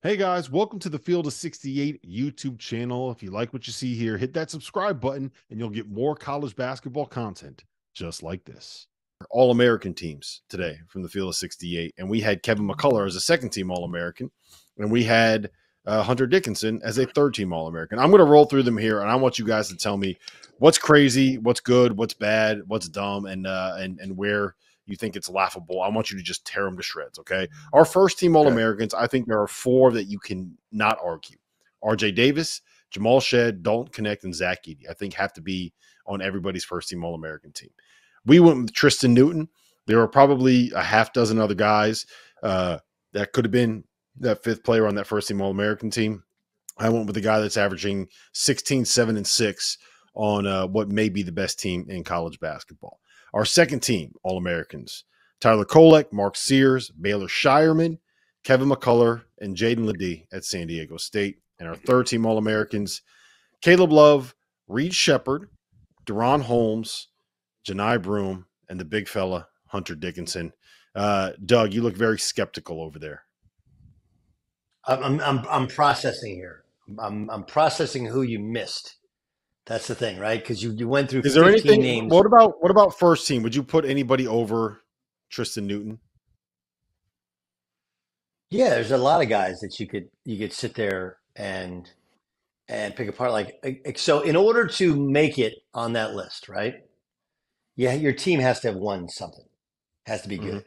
Hey guys, welcome to the Field of 68 YouTube channel. If you like what you see here, hit that subscribe button and you'll get more college basketball content just like this. All-American teams today from the Field of 68. And we had Kevin McCullough as a second-team All-American. And we had Hunter Dickinson as a third-team All-American. I'm going to roll through them here, and I want you guys to tell me what's crazy, what's good, what's bad, what's dumb, and where you think it's laughable. I want you to just tear them to shreds, okay? Our first team All-Americans, I think there are four that you can not argue. RJ Davis, Jamal Shead, Dalton Connect, and Zach Edey, I think have to be on everybody's first team All-American team. We went with Tristan Newton. There were probably a half dozen other guys that could have been that fifth player on that first team All-American team. I went with the guy that's averaging 16, 7, and 6 on what may be the best team in college basketball. Our second team All-Americans, Tyler Kolek, Mark Sears, Baylor Shireman, Kevin McCullough, and Jaden Ledee at San Diego State. And our third team All-Americans, Caleb Love, Reed Shepard, Deron Holmes, Janai Broom, and the big fella, Hunter Dickinson. Doug, you look very skeptical over there. I'm processing here. I'm processing who you missed. That's the thing, right? Because you went through. Is there anything? Names. What about first team? Would you put anybody over Tristan Newton? Yeah, there's a lot of guys that you could sit there and pick apart. Like so, in order to make it on that list, right? Yeah, your team has to have won something. Has to be good,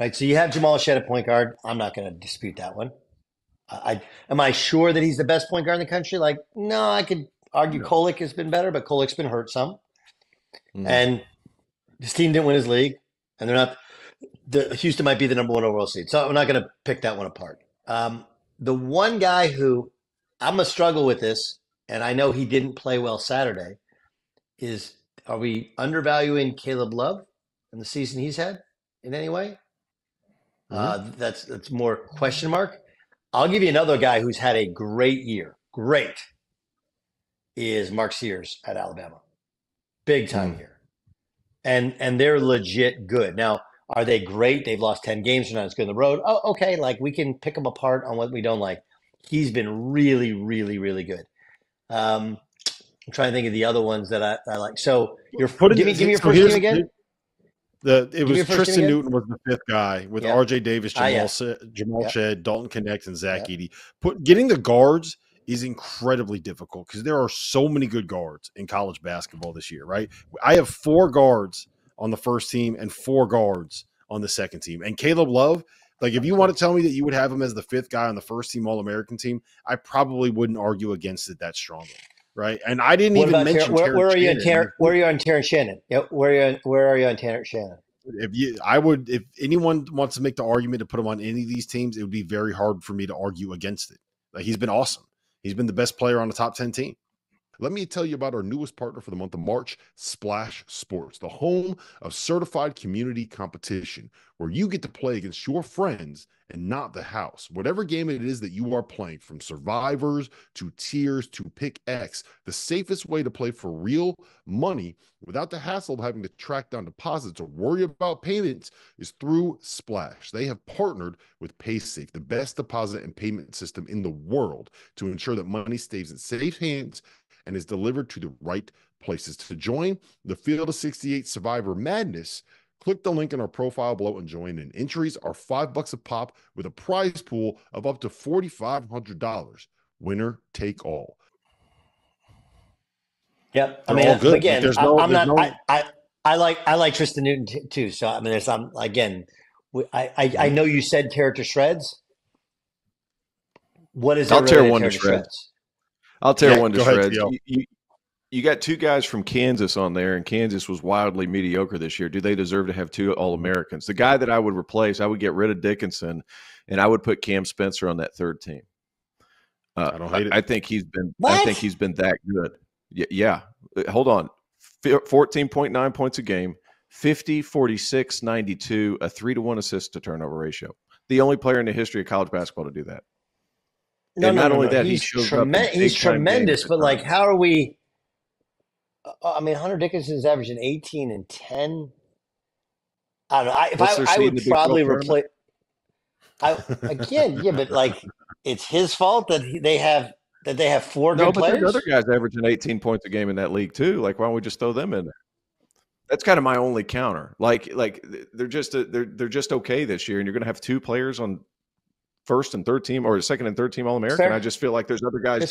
right? So you have Jamal Shead at point guard. I'm not going to dispute that one. Am I sure that he's the best point guard in the country? Like, no, I could argue Kolek has been better, but Kolek's been hurt some. And his team didn't win his league, and they're not. Houston might be the number one overall seed, so I'm not going to pick that one apart. The one guy who I'm going to struggle with this, and I know he didn't play well Saturday, is are we undervaluing Caleb Love and the season he's had in any way? That's more question mark. I'll give you another guy who's had a great year. Great is Mark Sears at Alabama. Big time here. And they're legit good. Now, are they great? They've lost 10 games. They're not as good on the road. Oh, okay. Like, we can pick them apart on what we don't like. He's been really, really, really good. I'm trying to think of the other ones that I like. So give me your first team again. It was Tristan Newton was the fifth guy with RJ Davis, Jamal Shead, Dalton Connect, and Zach Edey. Getting the guards is incredibly difficult because there are so many good guards in college basketball this year, right? I have 4 guards on the first team and 4 guards on the second team. And Caleb Love, like, if you want to tell me that you would have him as the 5th guy on the first team All-American team, I probably wouldn't argue against it that strongly. Right. And I didn't even mention where are you on Terrence Shannon? Yeah, where are you on Terrence Shannon? If anyone wants to make the argument to put him on any of these teams, it would be very hard for me to argue against it. Like, he's been awesome. He's been the best player on the top 10 team. Let me tell you about our newest partner for the month of March, Splash Sports, the home of certified community competition, where you get to play against your friends and not the house. Whatever game it is that you are playing, from survivors to tiers to pick X, the safest way to play for real money without the hassle of having to track down deposits or worry about payments is through Splash. They have partnered with PaySafe, the best deposit and payment system in the world, to ensure that money stays in safe hands and is delivered to the right places. To join the Field of 68 Survivor Madness, click the link in our profile below and join in. Entries are $5 a pop with a prize pool of up to $4,500. Winner take all. Yep. I mean, again, I like Tristan Newton too. So I mean, there's again, I know you said tear it to shreds. What is I'll tear one to shreds? I'll tear one to shreds. You got 2 guys from Kansas on there, and Kansas was wildly mediocre this year. Do they deserve to have 2 All-Americans? The guy that I would replace, I would get rid of Dickinson, and I would put Cam Spencer on that third team. I don't hate it. I think he's been that good. Yeah. Hold on. 14.9 points a game, 50, 46, 92, a 3-to-1 assist to turnover ratio. The only player in the history of college basketball to do that. Not only that, he's tremendous. But like, how are we? I mean, Hunter Dickinson's averaging 18 and 10. I don't know. I would probably replace. Again, yeah, but like it's his fault that they have four No, good but there's players. other guys averaging 18 points a game in that league too. Like, why don't we just throw them in there? That's kind of my only counter. Like they're just okay this year, and you're going to have two players on first and third team or second and third team All-American. I just feel like there's other guys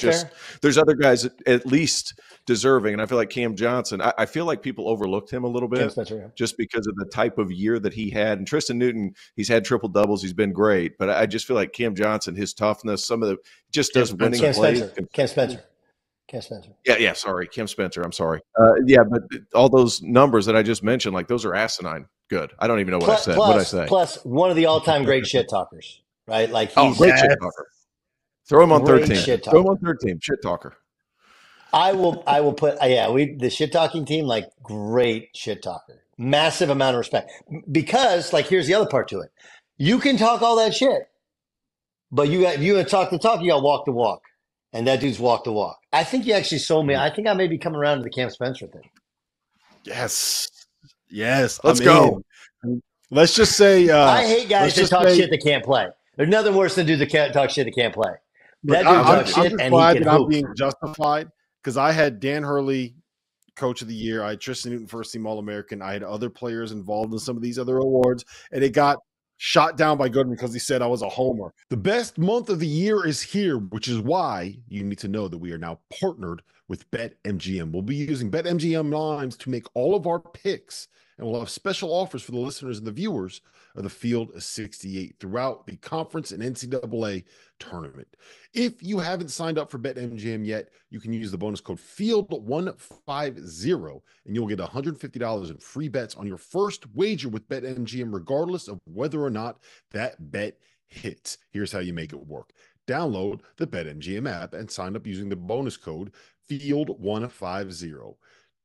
there's other guys at least deserving. And I feel like Cam Johnson, I feel like people overlooked him a little bit just because of the type of year that he had. And Tristan Newton, he's had triple doubles. He's been great. But I just feel like Cam Johnson, his toughness, some of the just does winning plays. Cam Spencer. Yeah. Sorry. Cam Spencer. I'm sorry. Yeah. But all those numbers that I just mentioned, like those are asinine good. I don't even know what I said. What did I say? Plus one of the all-time great shit talkers. Right, like he's great shit talker. Throw him on third team. Throw him on third team. Shit talker. I will put the shit talking team, like great shit talker. Massive amount of respect. Because like here's the other part to it. You can talk all that shit, but you gotta talk the talk, you gotta walk the walk. And that dude's walked the walk. I think you actually sold me. I think I may be coming around to the Cam Spencer thing. Yes. Let's go. Let's just say I hate guys that talk shit that can't play. There's nothing worse than dudes that can't talk shit that can't play. That dude talks shit and he can I'm being justified because I had Dan Hurley, Coach of the Year. I had Tristan Newton, First Team All-American. I had other players involved in some of these other awards, and it got shot down by Goodman because he said I was a homer. The best month of the year is here, which is why you need to know that we are now partnered with BetMGM. We'll be using BetMGM lines to make all of our picks, and we'll have special offers for the listeners and the viewers of the Field of 68 throughout the conference and NCAA tournament. If you haven't signed up for BetMGM yet, you can use the bonus code FIELD150 and you'll get $150 in free bets on your first wager with BetMGM, regardless of whether or not that bet hits. Here's how you make it work. Download the BetMGM app and sign up using the bonus code FIELD150.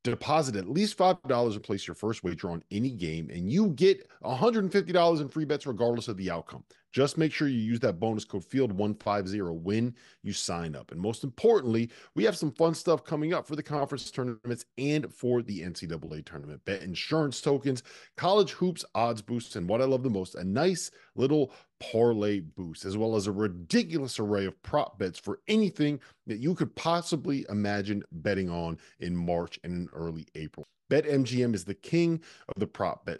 Deposit at least $5 and place your first wager on any game, and you get $150 in free bets regardless of the outcome. Just make sure you use that bonus code FIELD150 when you sign up. And most importantly, we have some fun stuff coming up for the conference tournaments and for the NCAA tournament. Bet insurance tokens, college hoops odds boosts, and what I love the most, a nice little parlay boost, as well as a ridiculous array of prop bets for anything that you could possibly imagine betting on in March and in early April. BetMGM is the king of the prop bet